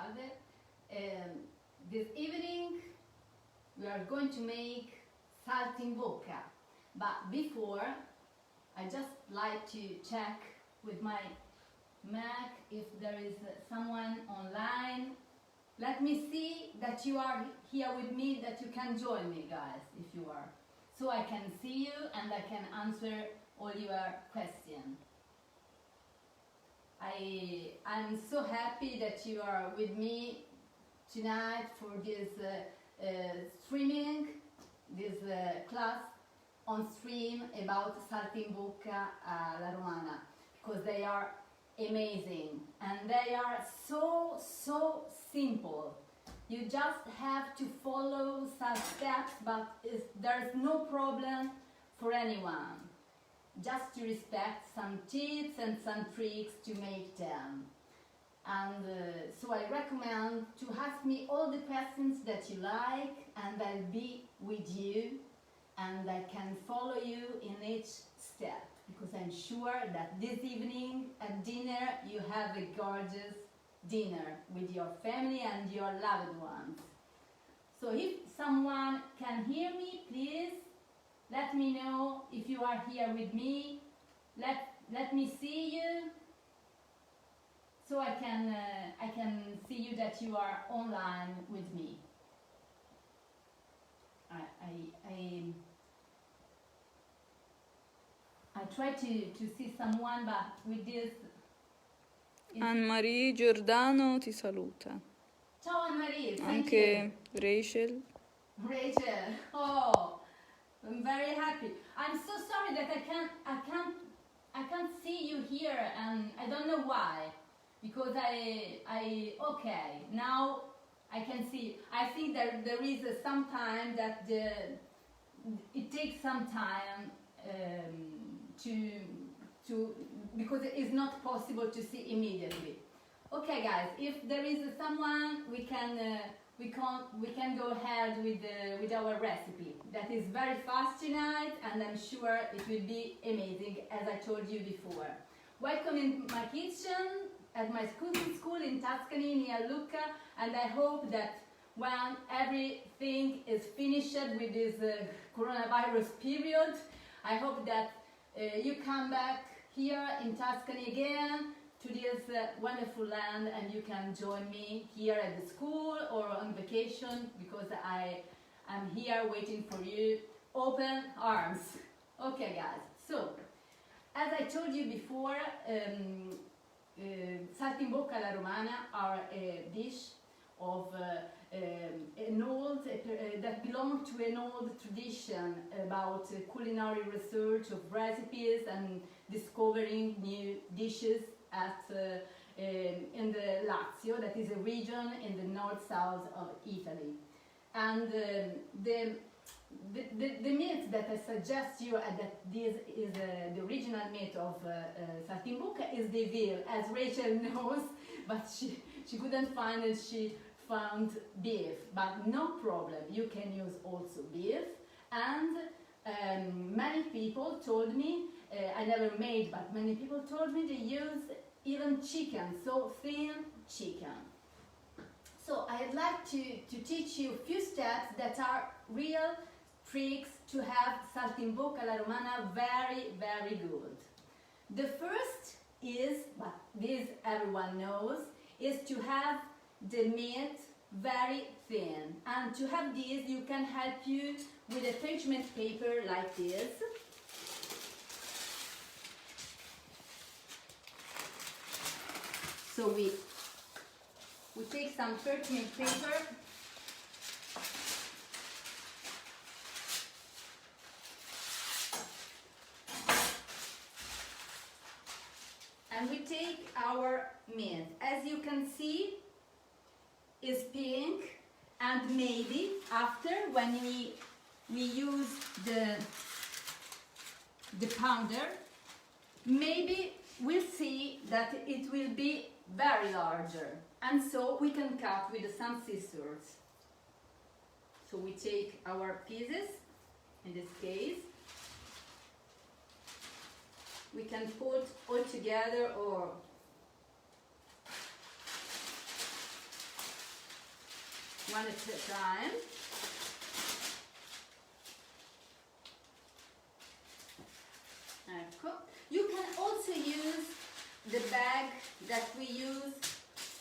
salve. This evening we are going to make saltimbocca, but before I just like to check with my Mac if there is someone online. Let me see that you are here with me, that you can join me, guys, if you are, so I can see you and I can answer all your questions. I'm so happy that you are with me tonight for this streaming, this class on stream about saltimbocca alla romana, because they are amazing and they are so simple. You just have to follow some steps, but there's no problem for anyone. Just to respect some tips and some tricks to make them. And so I recommend to ask me all the questions that you like, and I'll be with you and I can follow you in each step, because I'm sure that this evening at dinner you have a gorgeous dinner with your family and your loved ones. So if someone can hear me, please let me know if you are here with me. Let me see you, so I can see you that you are online with me. I try to see someone, but with this. Anne-Marie Giordano ti saluta. Ciao Anne-Marie. Anche Rachel. Rachel. Oh, I'm very happy. I'm so sorry that I can't see you here, and I don't know why. Because okay, now I can see. I think that there is some time that it takes some time to because it is not possible to see immediately. Okay, guys, if there is someone, we can go ahead with our recipe. That is very fast tonight, and I'm sure it will be amazing, as I told you before. Welcome in my kitchen at my school in Tuscany near Lucca, and I hope that when everything is finished with this coronavirus period, I hope that you come back here in Tuscany again to this wonderful land, and you can join me here at the school or on vacation, because I'm here waiting for you, open arms. Okay, guys, so as I told you before, saltimbocca alla romana are a dish of that belong to an old tradition about culinary research of recipes and discovering new dishes in the Lazio, that is a region in the north-south of Italy. And the meat that I suggest you that this is the original meat of saltimbocca is the veal, as Rachel knows, but she couldn't find it. She found beef, but no problem, you can use also beef. And many people told me, I never made, but many people told me they use even chicken, so thin chicken. So I'd like to teach you a few steps that are real tricks to have saltimbocca alla romana very good. The first is, but this everyone knows, is to have the meat very thin. And to have this, you can help you with a parchment paper like this. So we take some parchment paper, and we take our meat. As you can see, is pink, and maybe after, when we use the pounder, maybe we'll see that it will be very larger, and so we can cut with some scissors. So we take our pieces, in this case, we can put all together, or one at a time. Ecco. You can also use the bag that we use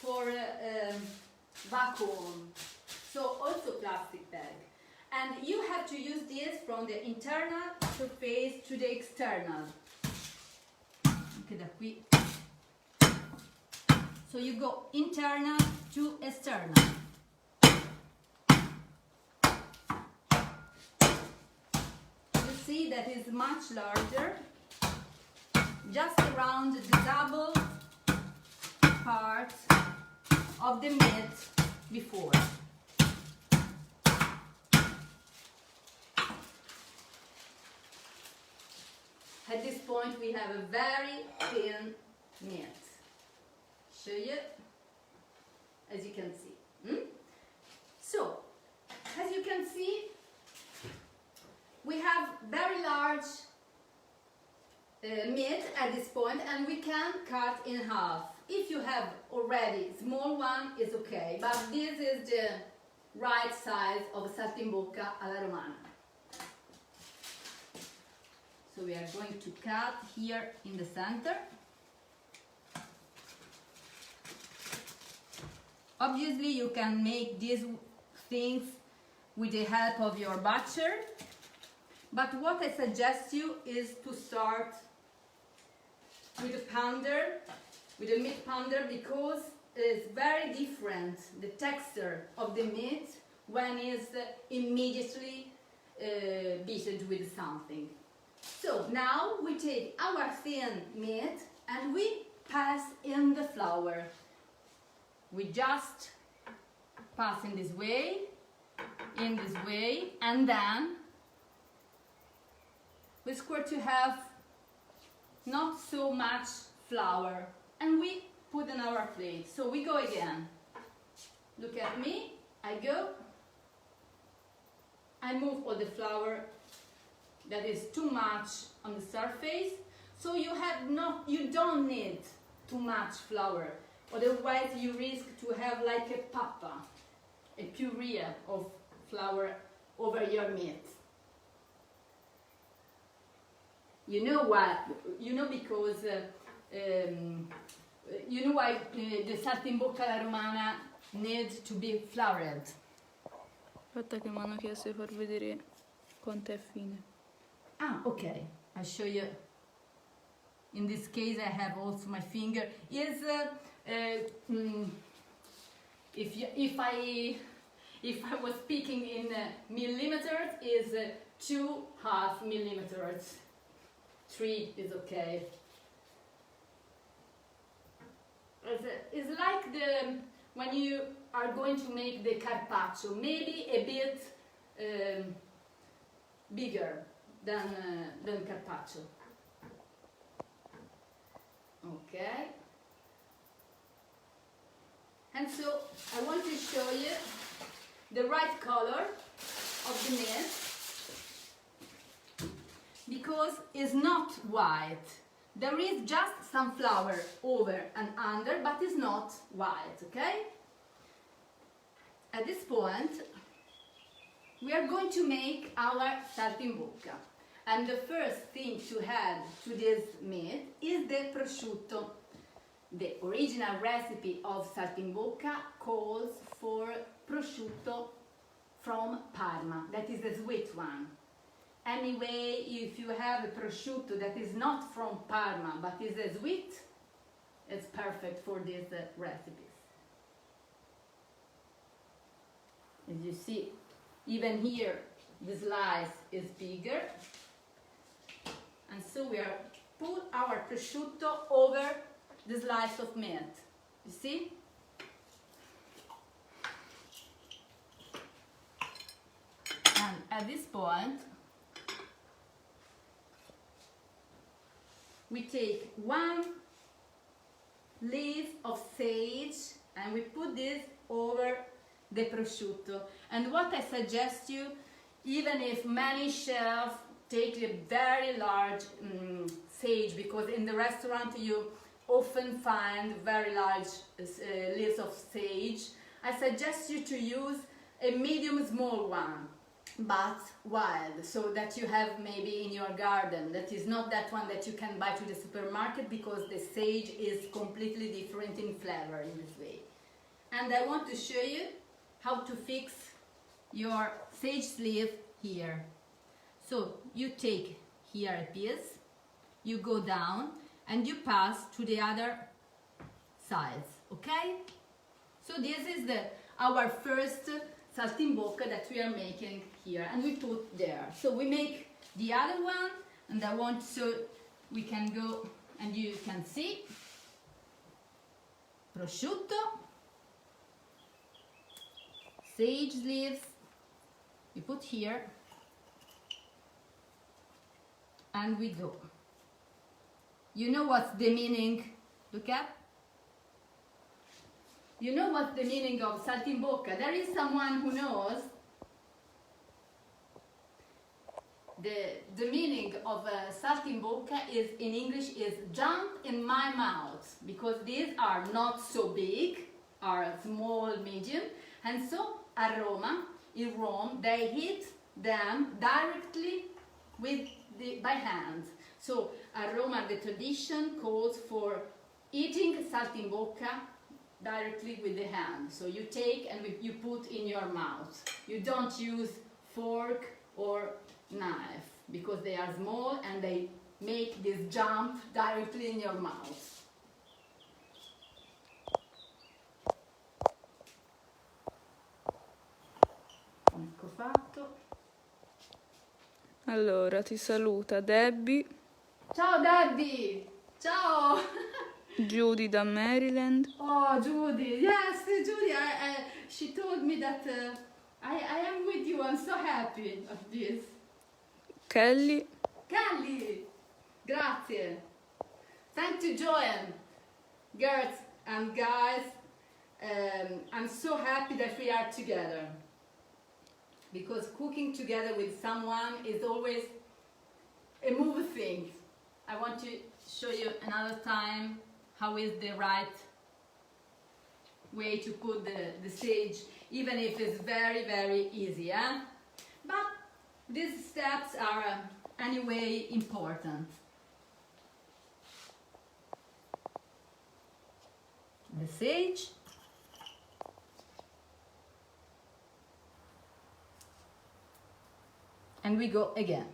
for vacuum, so also plastic bag. And you have to use this from the internal surface to the external. Anche da qui. So you go internal to external. You see that is much larger, just around the double part of the meat before. At this point we have a very thin meat. Show you, as you can see. So, as you can see, we have very large meat at this point, and we can cut in half. If you have already small one, it's okay, but this is the right size of saltimbocca alla romana. So we are going to cut here in the center. Obviously you can make these things with the help of your butcher, but what I suggest you is to start with a pounder, with a meat pounder, because it's very different, the texture of the meat, when it's immediately beaten with something. So now we take our thin meat and we pass in the flour. We just pass in this way, and then we square to have not so much flour, and we put in our plate. So we go again. Look at me. I go. I move all the flour that is too much on the surface. So you don't need too much flour. Otherwise you risk to have like a papa, a puree of flour over your meat. You know why? You know because you know why the saltimbocca alla romana needs to be floured. Aspetta che mi hanno chiesto di far vedere quanto è fine. Ah, okay. I'll show you. In this case, I have also my finger. Is if I was speaking in millimeters, is 2.5 millimeters. 3 is okay. It's like when you are going to make the carpaccio, maybe a bit bigger than carpaccio. Okay. And so I want to show you the right color of the meat, because it's not white. There is just some flour over and under, but it's not white, okay? At this point, we are going to make our saltimbocca. And the first thing to add to this meat is the prosciutto. The original recipe of saltimbocca calls for prosciutto from Parma, that is the sweet one. Anyway, if you have a prosciutto that is not from Parma but is a sweet, it's perfect for these recipes. As you see, even here the slice is bigger, and so we are put our prosciutto over the slice of meat. You see? And at this point, we take 1 leaf of sage and we put this over the prosciutto. And what I suggest you, even if many chefs take a very large sage, because in the restaurant you often find very large leaves of sage, I suggest you to use a medium small one, but wild, so that you have maybe in your garden. That is not that one that you can buy to the supermarket, because the sage is completely different in flavor in this way. And I want to show you how to fix your sage leaf here. So you take here a piece, you go down and you pass to the other sides, okay? So this is our first saltimbocca that we are making here, and we put there. So we make the other one, and I want so we can go and you can see prosciutto, sage leaves, we put here, and we go. You know what's the meaning? Look at. You know what's the meaning of saltimbocca? There is someone who knows. The meaning of saltimbocca is in English is jump in my mouth, because these are not so big, are small, medium, and so at Roma, in Rome, they hit them directly by hand. So at Roma, the tradition calls for eating saltimbocca directly with the hand. So you take and you put in your mouth. You don't use fork or knife, because they are small and they make this jump directly in your mouth. Ecco fatto. Allora, ti saluta Debbie. Ciao Debbie! Ciao! Judy da Maryland. Oh, Judy! Yes, Judy! She told me that I am with you. I'm so happy of this. Kelly. Kelly! Grazie! Thank you, Joanne! Girls and guys, I'm so happy that we are together. Because cooking together with someone is always a movie thing. I want to show you another time how is the right way to put the sage, even if it's very, very easy. Eh? But these steps are anyway important. The sage. And we go again.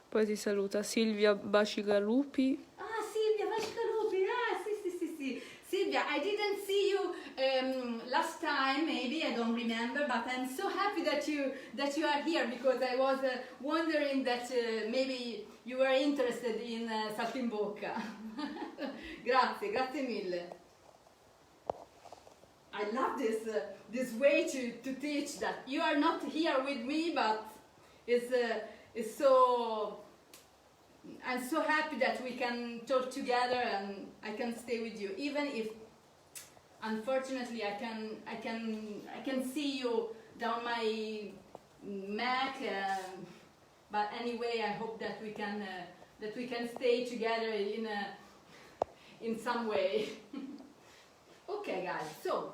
Poi ti saluta Silvia Bacigalupi. Ah, Silvia Bacigalupi. Ah, sì. Silvia, I didn't see you last time, maybe, I don't remember, but I'm so happy that you are here, because I was wondering that maybe you were interested in saltimbocca. Grazie mille. I love this way to teach that. You are not here with me, but it's so. I'm so happy that we can talk together and I can stay with you, even if, unfortunately, I can see you down my Mac. But anyway, I hope that we can stay together in some way. Okay, guys. So.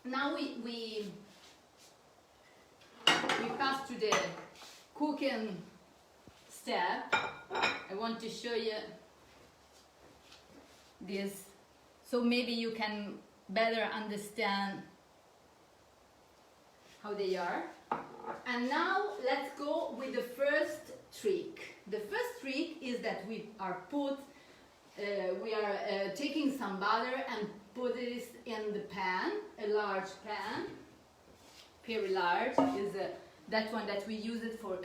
Now we pass to the cooking step. I want to show you this, so maybe you can better understand how they are. And now let's go with the first trick. The first trick is that we are taking some butter and put this in the pan, a large pan, very large, is that one that we use it for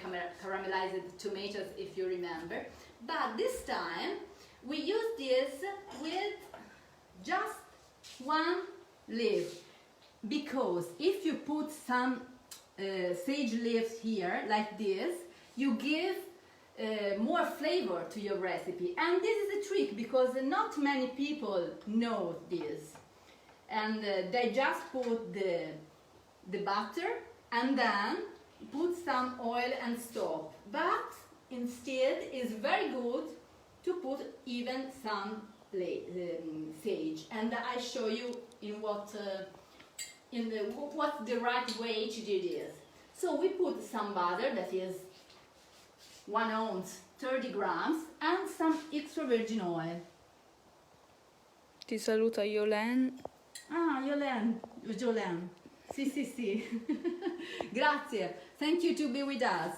caramelized tomatoes, if you remember. But this time we use this with just one leaf, because if you put some sage leaves here like this, you give more flavor to your recipe. And this is a trick, because not many people know this, and they just put the butter and then put some oil and stop. But instead it's very good to put even some sage, and I show you in what what's the right way to do this. So we put some butter, that is 1 ounce, 30 grams, and some extra virgin oil. Ti saluta Yolen. Ah, Jolene. Sì. Grazie. Thank you to be with us.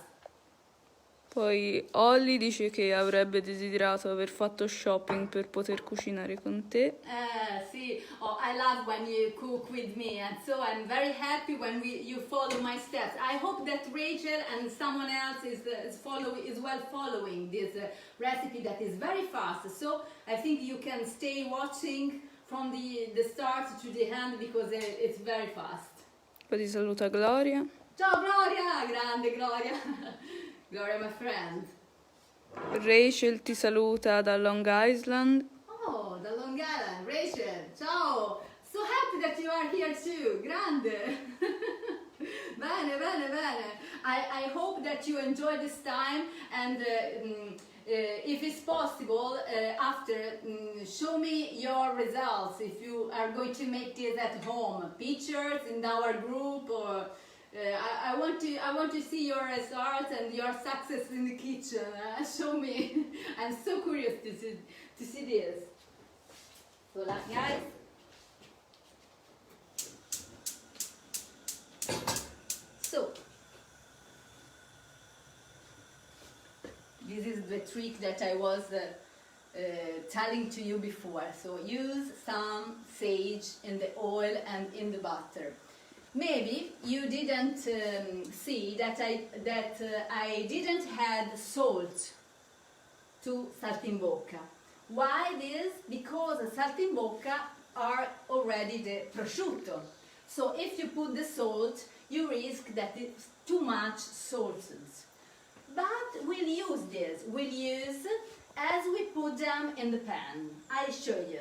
Poi Holly dice che avrebbe desiderato aver fatto shopping per poter cucinare con te. Sì. Oh, I love when you cook with me, and so I'm very happy when you follow my steps. I hope that Rachel and someone else is following this recipe that is very fast. So I think you can stay watching from the start to the end because it's very fast. Poi ti saluta Gloria. Ciao Gloria, grande Gloria. Gloria, my friend. Rachel ti saluta da Long Island. Oh, da Long Island. Rachel, ciao. So happy that you are here too. Grande. Bene. I hope that you enjoy this time, and if it's possible, after, show me your results if you are going to make this at home. Pictures in our group, or I want to see your results and your success in the kitchen. Show me. I'm so curious to see this. So, guys. So, this is the trick that I was telling to you before. So use some sage in the oil and in the butter. Maybe you didn't see that I didn't add salt to saltimbocca. Why this? Because saltimbocca are already the prosciutto. So if you put the salt, you risk that it's too much salted. But we'll use this. We'll use as we put them in the pan. I'll show you.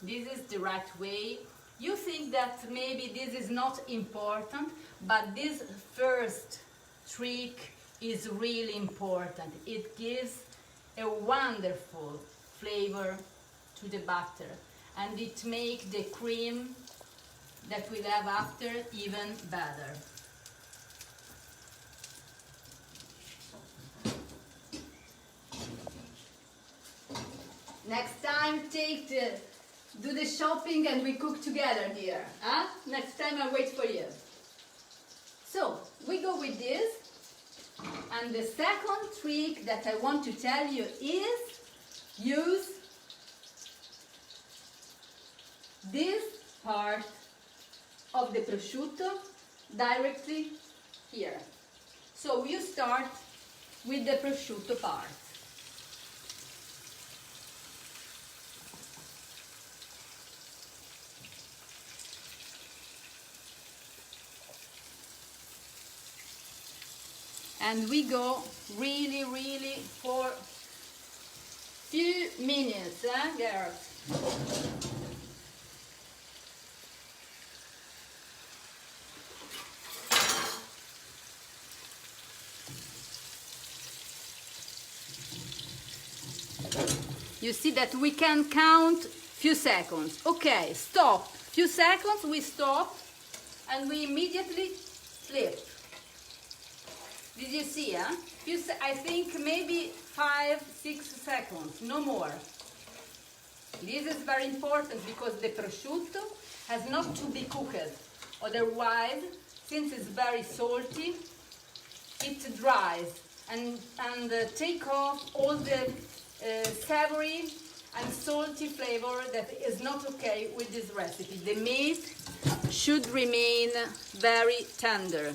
This is the right way. You think that maybe this is not important, but this first trick is really important. It gives a wonderful flavor to the butter, and it makes the cream that we'll have after even better. Next time, do the shopping and we cook together, dear. Huh? Next time I wait for you. So, we go with this. And the second trick that I want to tell you is use this part of the prosciutto directly here. So you start with the prosciutto part. And we go really for few minutes, girls. You see that we can count few seconds. Okay, stop. Few seconds, we stop, and we immediately flip. Did you see, huh? I think maybe 5-6 seconds, no more. This is very important because the prosciutto has not to be cooked. Otherwise, since it's very salty, it dries and take off all the savory and salty flavor that is not okay with this recipe. The meat should remain very tender.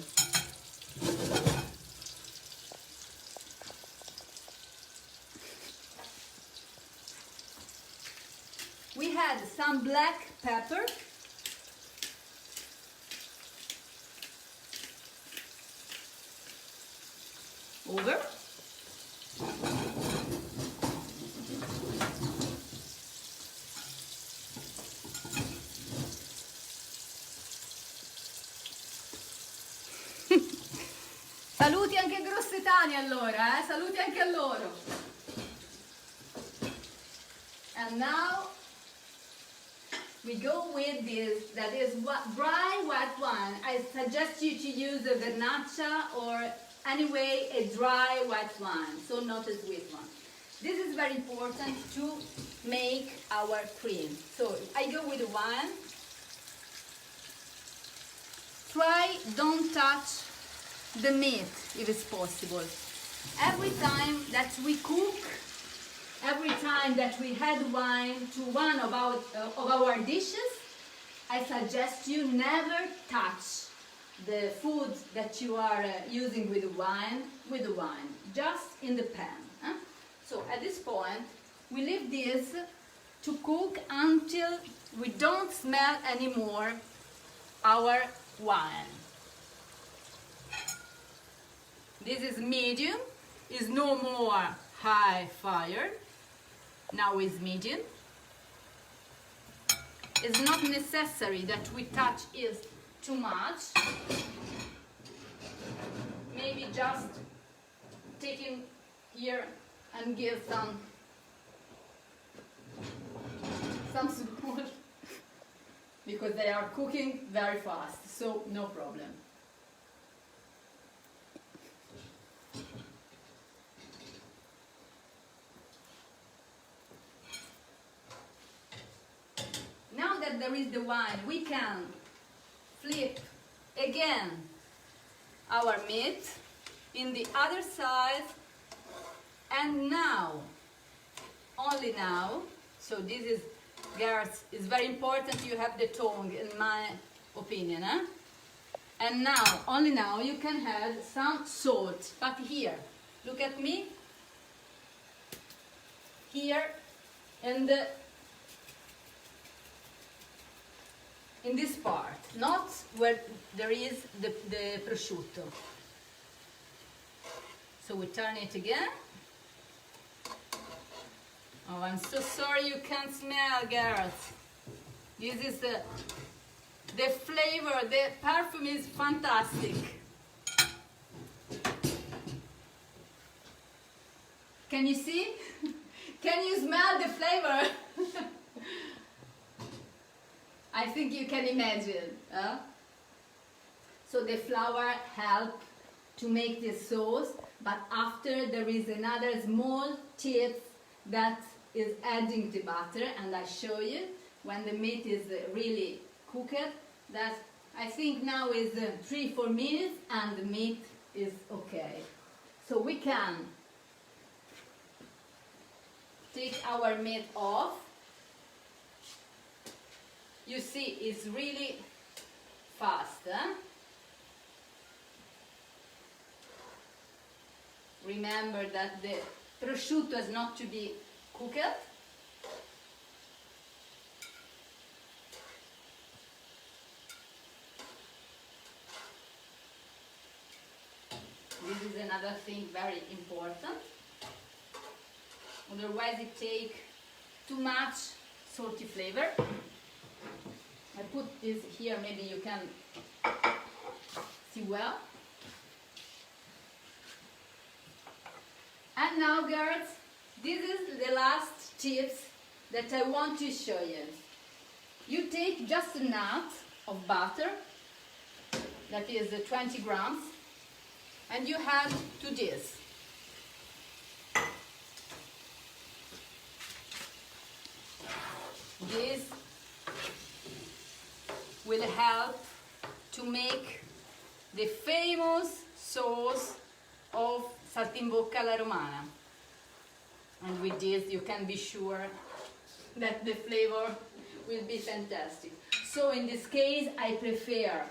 We had some black pepper. Over. Saluti anche ai grossetani allora, saluti anche a loro. And now we go with this, that is dry white wine. I suggest you to use a vernaccia or anyway a dry white wine, so not a sweet one. This is very important to make our cream. So I go with the wine. Try don't touch the meat if it's possible. Every time that we cook, every time that we add wine to one of our dishes, I suggest you never touch the food that you are using with the wine, just in the pan. Huh? So at this point, we leave this to cook until we don't smell anymore our wine. This is medium, is no more high fire. Now is medium. It's not necessary that we touch it too much. Maybe just taking here and give some small, because they are cooking very fast, so no problem. Now that there is the wine, we can flip again our meat in the other side, and now, only now, so this is, Gareth, it's very important you have the tongue in my opinion, eh? And now, only now, you can add some salt, but here, look at me, here, and in this part, not where there is the prosciutto. So we turn it again. Oh, I'm so sorry you can't smell, Gareth. This is the flavor, the perfume is fantastic. Can you see? Can you smell the flavor? I think you can imagine. So the flour helps to make the sauce, but after there is another small tip that is adding the butter, and I show you when the meat is really cooked, that I think now is 3-4 minutes and the meat is okay. So we can take our meat off. You see, it's really fast. Remember that the prosciutto is not to be cooked. This is another thing very important. Otherwise it takes too much salty flavor. I put this here, maybe you can see well. And now, Gareth, this is the last tips that I want to show you. You take just a nut of butter, that is 20 grams, and you add to this. This will help to make the famous sauce of Saltimbocca alla Romana. And with this you can be sure that the flavor will be fantastic. So in this case I prefer,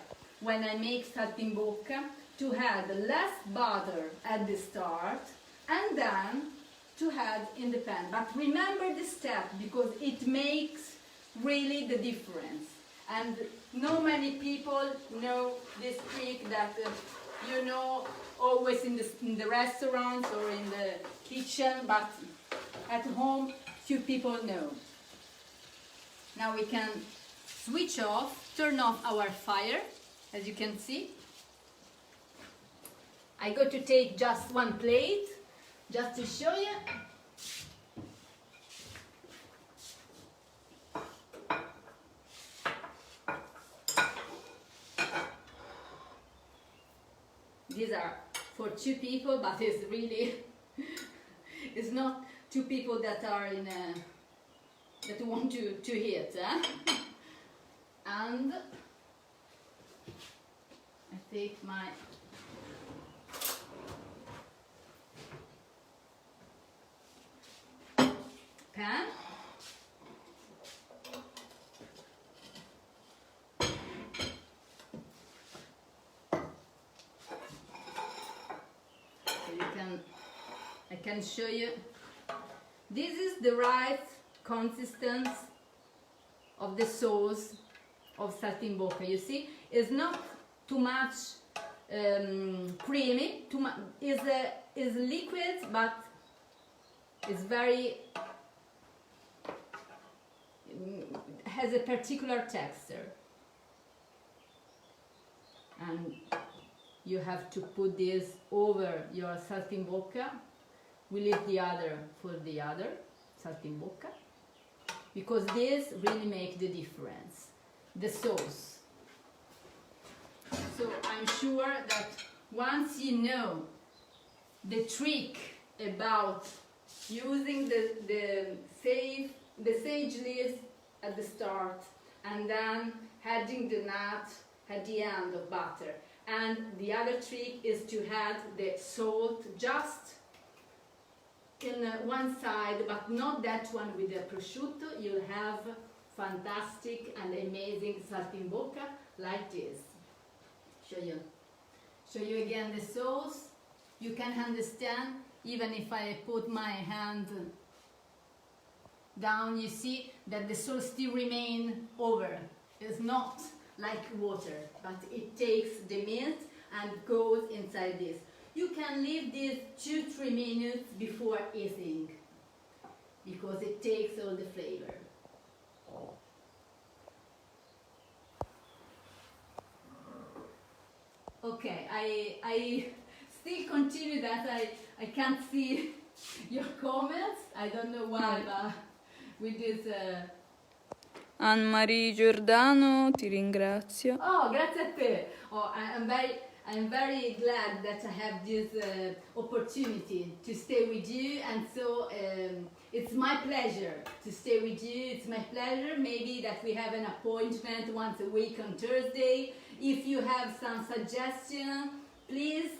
when I make saltimbocca, to add less butter at the start and then to add in the pan. But remember the step, because it makes really the difference. And not many people know this trick that you know always in the restaurants or in the kitchen, but at home few people know. Now we can switch off, turn off our fire, as you can see. I go to take just one plate, just to show you. These are for 2 people, but it's really, it's not 2 people that are in a, that want to eat. And I take my pan. I can show you. This is the right consistency of the sauce of saltimbocca. You see, it's not too much creamy. Too much is liquid, but it's very has a particular texture, and you have to put this over your saltimbocca. We leave the other for the other saltimbocca, because this really makes the difference, the sauce. So I'm sure that once you know the trick about using the sage leaves at the start and then adding the nut at the end of butter, and the other trick is to add the salt just in one side, but not that one with the prosciutto, you'll have fantastic and amazing saltimbocca like this. Show you again the sauce. You can understand, even if I put my hand down, you see that the sauce still remains over. It's not like water, but it takes the meat and goes inside this. You can leave this 2-3 minutes before eating, because it takes all the flavor. Okay, I still continue that I can't see your comments. I don't know why, but with this... Anne-Marie Giordano ti ringrazio. Oh, grazie a te. Oh, I'm very glad that I have this opportunity to stay with you, and so it's my pleasure to stay with you. It's my pleasure. Maybe that we have an appointment once a week on Thursday. If you have some suggestion, please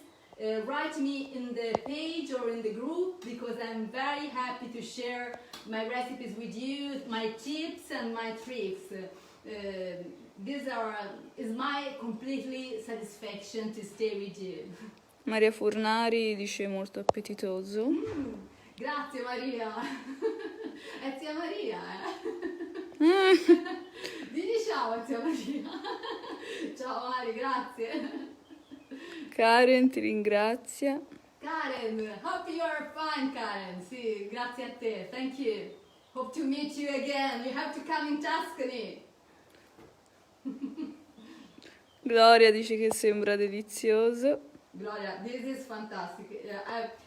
write me in the page or in the group, because I'm very happy to share my recipes with you, my tips and my tricks. This is my completely satisfaction to stay with you. Maria Furnari dice molto appetitoso. Grazie Maria. È zia Maria, Dì ciao zia Maria. Ciao Mari, grazie. Karen ti ringrazia. Karen, hope you are fine, Karen. Sì, grazie a te. Thank you. Hope to meet you again. You have to come in Tuscany. Gloria dice che sembra delizioso. Gloria, this is fantastic.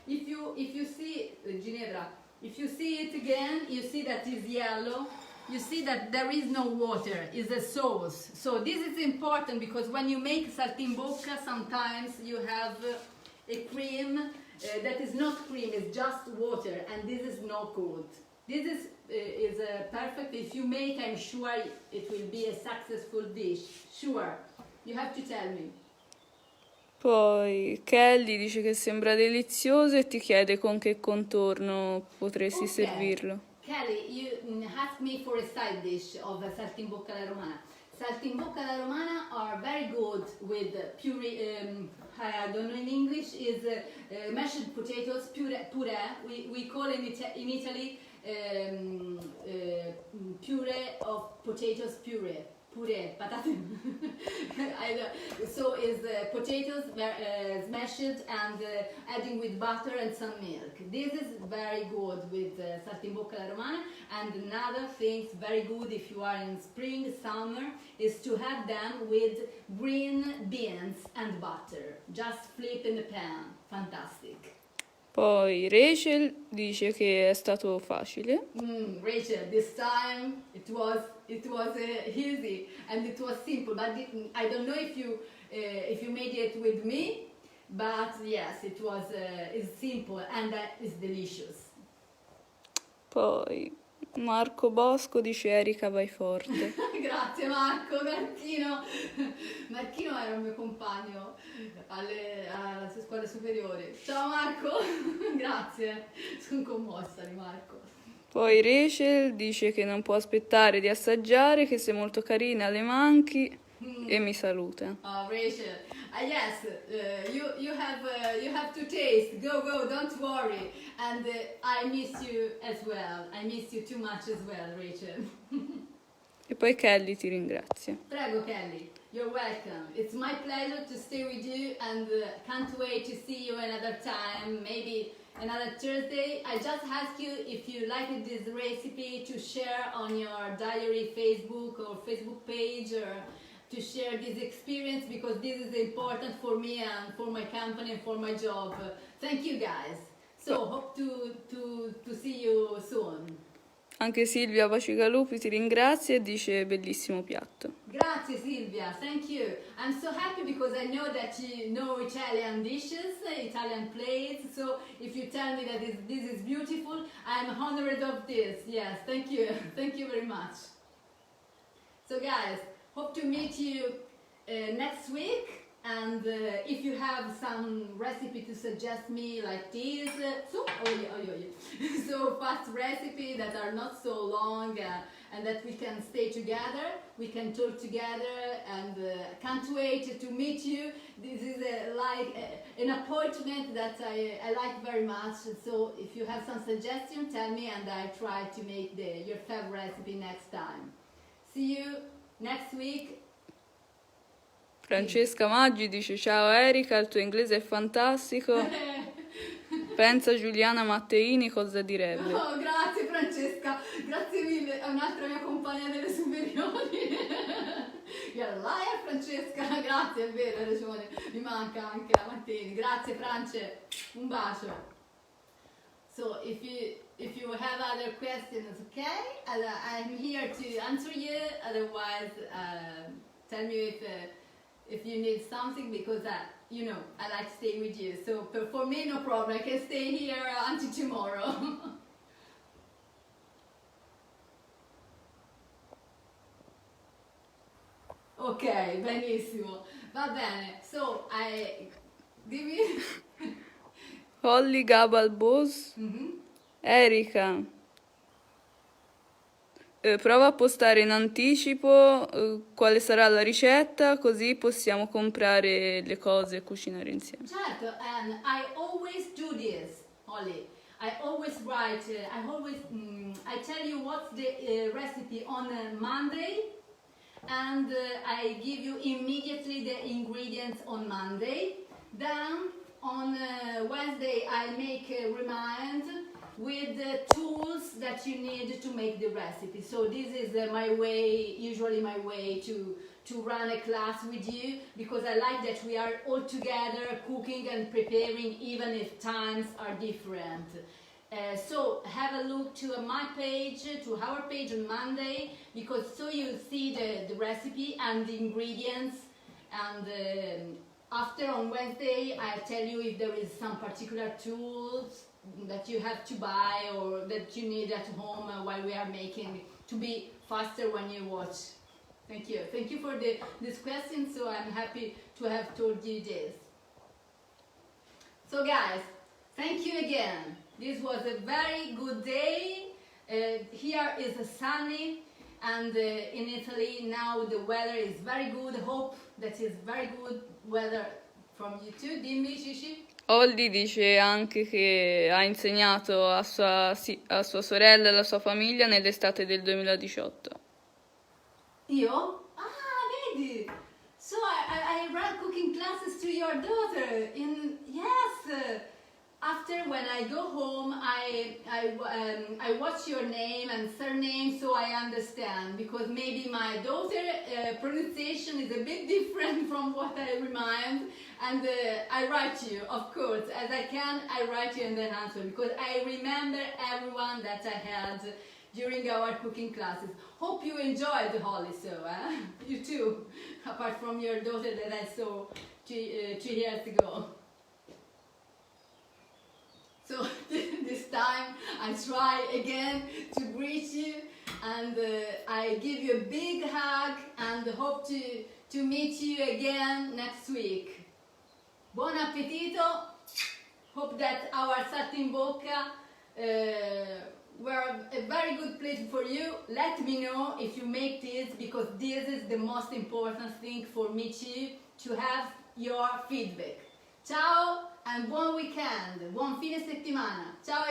If you see Ginevra, if you see it again, you see that it's yellow. You see that there is no water. It's a sauce. So this is important, because when you make saltimbocca, sometimes you have a cream that is not cream. It's just water, and this is not good. This is perfect. If you make, I'm sure it will be a successful dish. Sure. You have to tell me. Poi Kelly dice che sembra delizioso e ti chiede con che contorno potresti servirlo. Kelly, you asked me for a side dish of saltimbocca alla romana. Saltimbocca alla romana are very good with puree. I don't know in English, is mashed potatoes, puree. We call it in Italy puree of potatoes, puree, patate. So is potatoes smashed and adding with butter and some milk. This is very good with saltimbocca alla romana. And another thing very good if you are in spring, summer, is to have them with green beans and butter. Just flip in the pan. Fantastic. Poi Rachel dice che è stato facile. Rachel, this time it was easy and it was simple, but I don't know if you made it with me. but yes, it was it's simple and it's delicious. Poi Marco Bosco dice Erika vai forte. Grazie Marco, Marchino era un mio compagno alle scuole superiori. Ciao Marco, grazie, sono commossa di Marco. Poi Rachel dice che non può aspettare di assaggiare, che sei molto carina, le manchi e mi saluta. Oh Rachel, yes, you have to taste. Go, don't worry. And I miss you as well. I miss you too much as well, Rachel. E poi Kelly ti ringrazia. Prego Kelly, you're welcome. It's my pleasure to stay with you and can't wait to see you another time, maybe another Thursday. I just ask you if you liked this recipe to share on your diary Facebook or Facebook page, or to share this experience, because this is important for me and for my company and for my job. Thank you guys. So hope to see you soon. Anche Silvia Pacigalupi ti ringrazia e dice bellissimo piatto. Grazie Silvia, thank you. I'm so happy because I know that you know Italian dishes, Italian plates, so if you tell me that this is beautiful, I'm honored of this. Yes, thank you. Thank you very much. So guys, hope to meet you next week, and if you have some recipe to suggest me like this, so fast recipe that are not so long and that we can stay together, we can talk together, and can't wait to meet you. This is an appointment that I like very much, so if you have some suggestions, tell me and I try to make your favorite recipe next time. See you next week. Francesca Maggi dice ciao Erika, il tuo inglese è fantastico. Pensa Giuliana Matteini cosa direbbe. Oh, grazie Francesca, grazie mille, è un'altra mia compagna delle superiori. You're a liar Francesca, grazie, è vero, hai ragione, mi manca anche la Matteini. Grazie France, un bacio. So if you have other questions, okay, I'm here to answer you. Otherwise, tell me if you need something, because you know I like to stay with you. So for me, no problem. I can stay here until tomorrow. Ok, benissimo, va bene. So dimmi. Holly Gabalbos. Erika, prova a postare in anticipo quale sarà la ricetta, così possiamo comprare le cose e cucinare insieme. Certo, and I always do this, Holly. I always write, I tell you what's the recipe on Monday, and I give you immediately the ingredients on Monday. Then on Wednesday I make a remind with the tools that you need to make the recipe. So this is usually my way to run a class with you, because I like that we are all together cooking and preparing, even if times are different. So have a look to my page, to our page on Monday, because so you see the recipe and the ingredients, and after on Wednesday I'll tell you if there is some particular tools that you have to buy or that you need at home while we are making, to be faster when you watch. Thank you for this question, so I'm happy to have told you this. So guys, thank you again. This was a very good day. Here is sunny, and in Italy now the weather is very good. Hope that is very good weather from you too. Dimmi, Shishi. Holly dice anche che ha insegnato a sua sorella e alla sua famiglia nell'estate del 2018. Io? Ah, vedi! So I ran cooking classes to your daughter yes! After, when I go home, I watch your name and surname, so I understand, because maybe my daughter pronunciation is a bit different from what I remind, and I write you, of course, as I can, I write you in the answer, because I remember everyone that I had during our cooking classes. Hope you enjoyed, Holly, so you too, apart from your daughter that I saw 2 years ago. time I try again to greet you, and I give you a big hug and hope to meet you again next week. Buon appetito! Hope that our saltimbocca were a very good plate for you. Let me know if you make this, because this is the most important thing for me too, to have your feedback. Ciao and buon weekend, buon fine settimana. Ciao.